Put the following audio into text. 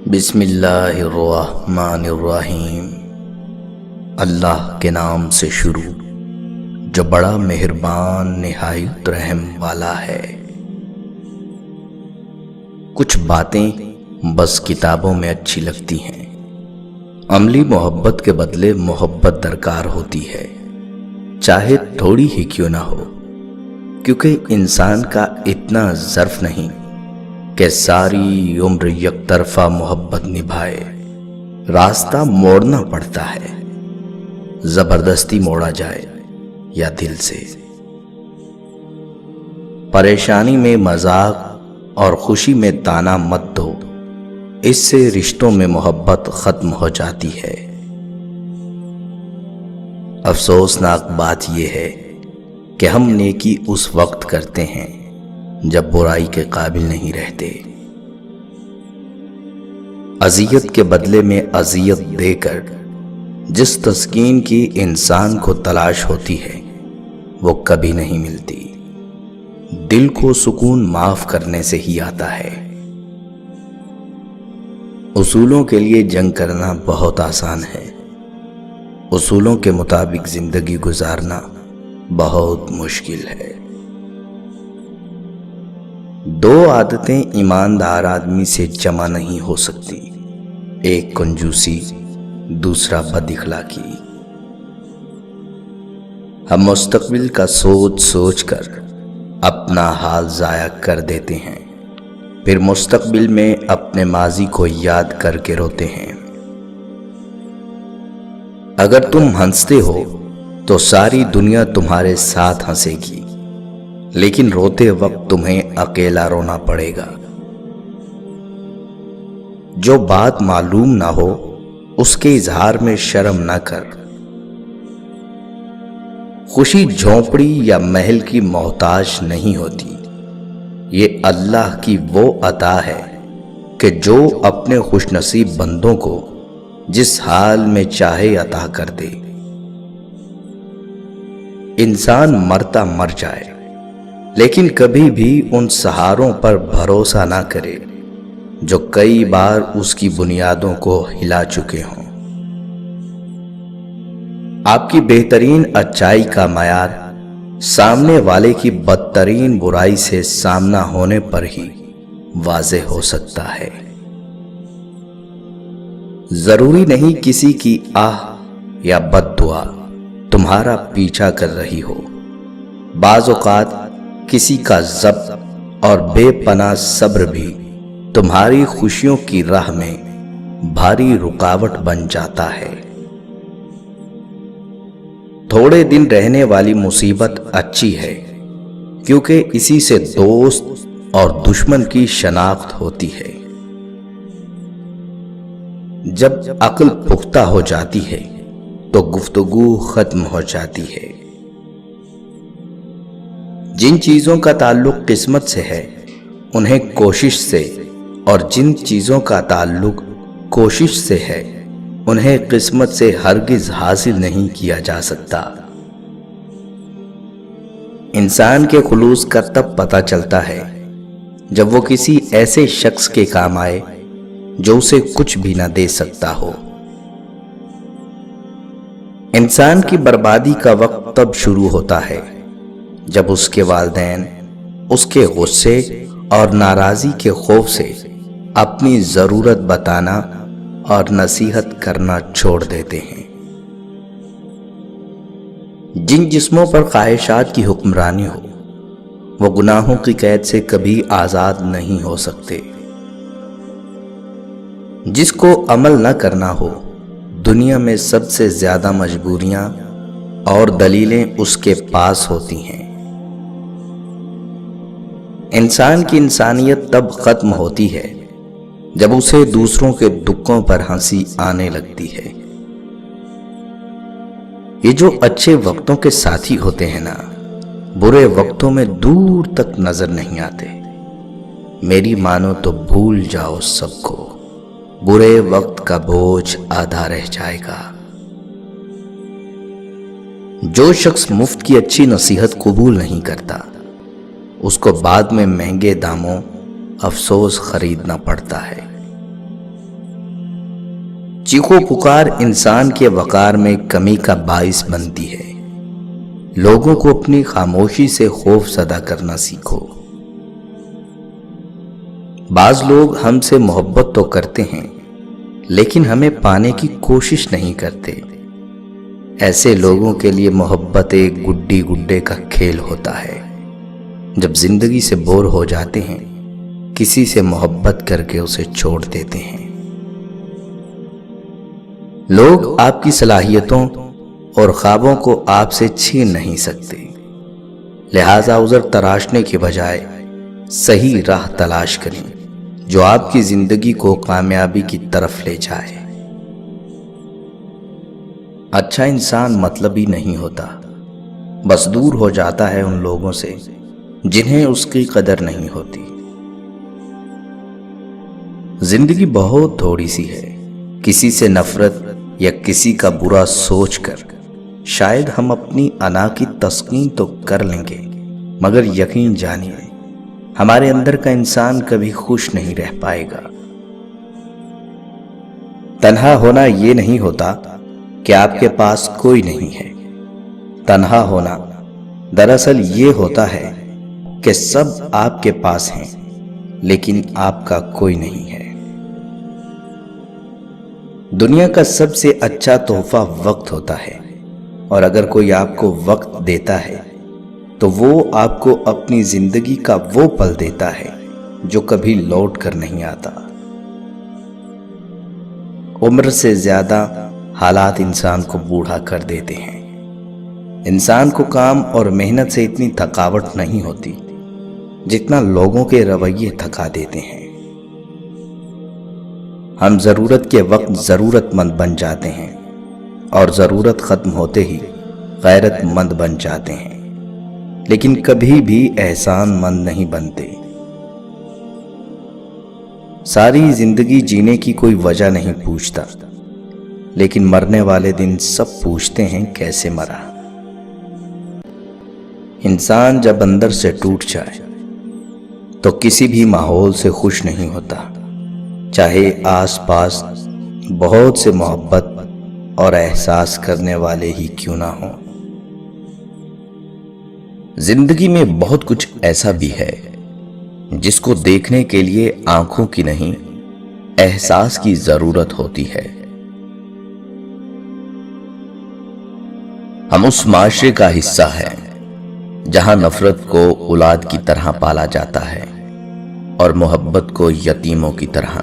بسم اللہ الرحمن الرحیم۔ اللہ کے نام سے شروع جو بڑا مہربان نہایت رحم والا ہے۔ کچھ باتیں بس کتابوں میں اچھی لگتی ہیں، عملی محبت کے بدلے محبت درکار ہوتی ہے، چاہے تھوڑی ہی کیوں نہ ہو، کیونکہ انسان کا اتنا ظرف نہیں کہ ساری عمر یک طرفہ محبت نبھائے۔ راستہ موڑنا پڑتا ہے، زبردستی موڑا جائے یا دل سے۔ پریشانی میں مذاق اور خوشی میں تانا مت دو، اس سے رشتوں میں محبت ختم ہو جاتی ہے۔ افسوسناک بات یہ ہے کہ ہم نیکی اس وقت کرتے ہیں جب برائی کے قابل نہیں رہتے۔ اذیت کے بدلے میں اذیت دے کر جس تسکین کی انسان کو تلاش ہوتی ہے وہ کبھی نہیں ملتی۔ دل کو سکون معاف کرنے سے ہی آتا ہے۔ اصولوں کے لیے جنگ کرنا بہت آسان ہے، اصولوں کے مطابق زندگی گزارنا بہت مشکل ہے۔ دو عادتیں ایماندار آدمی سے جمع نہیں ہو سکتی، ایک کنجوسی، دوسرا بد اخلاقی۔ ہم مستقبل کا سوچ سوچ کر اپنا حال ضائع کر دیتے ہیں، پھر مستقبل میں اپنے ماضی کو یاد کر کے روتے ہیں۔ اگر تم ہنستے ہو تو ساری دنیا تمہارے ساتھ ہنسے گی، لیکن روتے وقت تمہیں اکیلا رونا پڑے گا۔ جو بات معلوم نہ ہو اس کے اظہار میں شرم نہ کر۔ خوشی جھونپڑی یا محل کی محتاج نہیں ہوتی، یہ اللہ کی وہ عطا ہے کہ جو اپنے خوش نصیب بندوں کو جس حال میں چاہے عطا کر دے۔ انسان مرتا مر جائے، لیکن کبھی بھی ان سہاروں پر بھروسہ نہ کرے جو کئی بار اس کی بنیادوں کو ہلا چکے ہوں۔ آپ کی بہترین اچائی کا معیار سامنے والے کی بدترین برائی سے سامنا ہونے پر ہی واضح ہو سکتا ہے۔ ضروری نہیں کسی کی آہ یا بد دعا تمہارا پیچھا کر رہی ہو، بعض اوقات کسی کا ضبط اور بے پناہ صبر بھی تمہاری خوشیوں کی راہ میں بھاری رکاوٹ بن جاتا ہے۔ تھوڑے دن رہنے والی مصیبت اچھی ہے، کیونکہ اسی سے دوست اور دشمن کی شناخت ہوتی ہے۔ جب عقل پختہ ہو جاتی ہے تو گفتگو ختم ہو جاتی ہے۔ جن چیزوں کا تعلق قسمت سے ہے انہیں کوشش سے، اور جن چیزوں کا تعلق کوشش سے ہے انہیں قسمت سے ہرگز حاصل نہیں کیا جا سکتا۔ انسان کے خلوص کا تب پتہ چلتا ہے جب وہ کسی ایسے شخص کے کام آئے جو اسے کچھ بھی نہ دے سکتا ہو۔ انسان کی بربادی کا وقت تب شروع ہوتا ہے جب اس کے والدین اس کے غصے اور ناراضی کے خوف سے اپنی ضرورت بتانا اور نصیحت کرنا چھوڑ دیتے ہیں۔ جن جسموں پر خواہشات کی حکمرانی ہو وہ گناہوں کی قید سے کبھی آزاد نہیں ہو سکتے۔ جس کو عمل نہ کرنا ہو، دنیا میں سب سے زیادہ مجبوریاں اور دلیلیں اس کے پاس ہوتی ہیں۔ انسان کی انسانیت تب ختم ہوتی ہے جب اسے دوسروں کے دکھوں پر ہنسی آنے لگتی ہے۔ یہ جو اچھے وقتوں کے ساتھی ہوتے ہیں نا، برے وقتوں میں دور تک نظر نہیں آتے۔ میری مانو تو بھول جاؤ سب کو، برے وقت کا بوجھ آدھا رہ جائے گا۔ جو شخص مفت کی اچھی نصیحت قبول نہیں کرتا اس کو بعد میں مہنگے داموں افسوس خریدنا پڑتا ہے۔ چیخو پکار انسان کے وقار میں کمی کا باعث بنتی ہے۔ لوگوں کو اپنی خاموشی سے خوف زدہ کرنا سیکھو۔ بعض لوگ ہم سے محبت تو کرتے ہیں لیکن ہمیں پانے کی کوشش نہیں کرتے۔ ایسے لوگوں کے لیے محبت ایک گڈی گڈے کا کھیل ہوتا ہے۔ جب زندگی سے بور ہو جاتے ہیں کسی سے محبت کر کے اسے چھوڑ دیتے ہیں۔ لوگ آپ کی صلاحیتوں اور خوابوں کو آپ سے چھین نہیں سکتے، لہذا عذر تراشنے کے بجائے صحیح راہ تلاش کریں جو آپ کی زندگی کو کامیابی کی طرف لے جائے۔ اچھا انسان مطلبی نہیں ہوتا، بس دور ہو جاتا ہے ان لوگوں سے جنہیں اس کی قدر نہیں ہوتی۔ زندگی بہت تھوڑی سی ہے، کسی سے نفرت یا کسی کا برا سوچ کر شاید ہم اپنی انا کی تسکین تو کر لیں گے، مگر یقین جانیے ہمارے اندر کا انسان کبھی خوش نہیں رہ پائے گا۔ تنہا ہونا یہ نہیں ہوتا کہ آپ کے پاس کوئی نہیں ہے، تنہا ہونا دراصل یہ ہوتا ہے کہ سب آپ کے پاس ہیں لیکن آپ کا کوئی نہیں ہے۔ دنیا کا سب سے اچھا تحفہ وقت ہوتا ہے، اور اگر کوئی آپ کو وقت دیتا ہے تو وہ آپ کو اپنی زندگی کا وہ پل دیتا ہے جو کبھی لوٹ کر نہیں آتا۔ عمر سے زیادہ حالات انسان کو بوڑھا کر دیتے ہیں۔ انسان کو کام اور محنت سے اتنی تھکاوٹ نہیں ہوتی جتنا لوگوں کے رویے تھکا دیتے ہیں۔ ہم ضرورت کے وقت ضرورت مند بن جاتے ہیں اور ضرورت ختم ہوتے ہی غیرت مند بن جاتے ہیں، لیکن کبھی بھی احسان مند نہیں بنتے۔ ساری زندگی جینے کی کوئی وجہ نہیں پوچھتا، لیکن مرنے والے دن سب پوچھتے ہیں کیسے مرا۔ انسان جب اندر سے ٹوٹ جائے تو کسی بھی ماحول سے خوش نہیں ہوتا، چاہے آس پاس بہت سے محبت اور احساس کرنے والے ہی کیوں نہ ہوں۔ زندگی میں بہت کچھ ایسا بھی ہے جس کو دیکھنے کے لیے آنکھوں کی نہیں احساس کی ضرورت ہوتی ہے۔ ہم اس معاشرے کا حصہ ہیں جہاں نفرت کو اولاد کی طرح پالا جاتا ہے اور محبت کو یتیموں کی طرح۔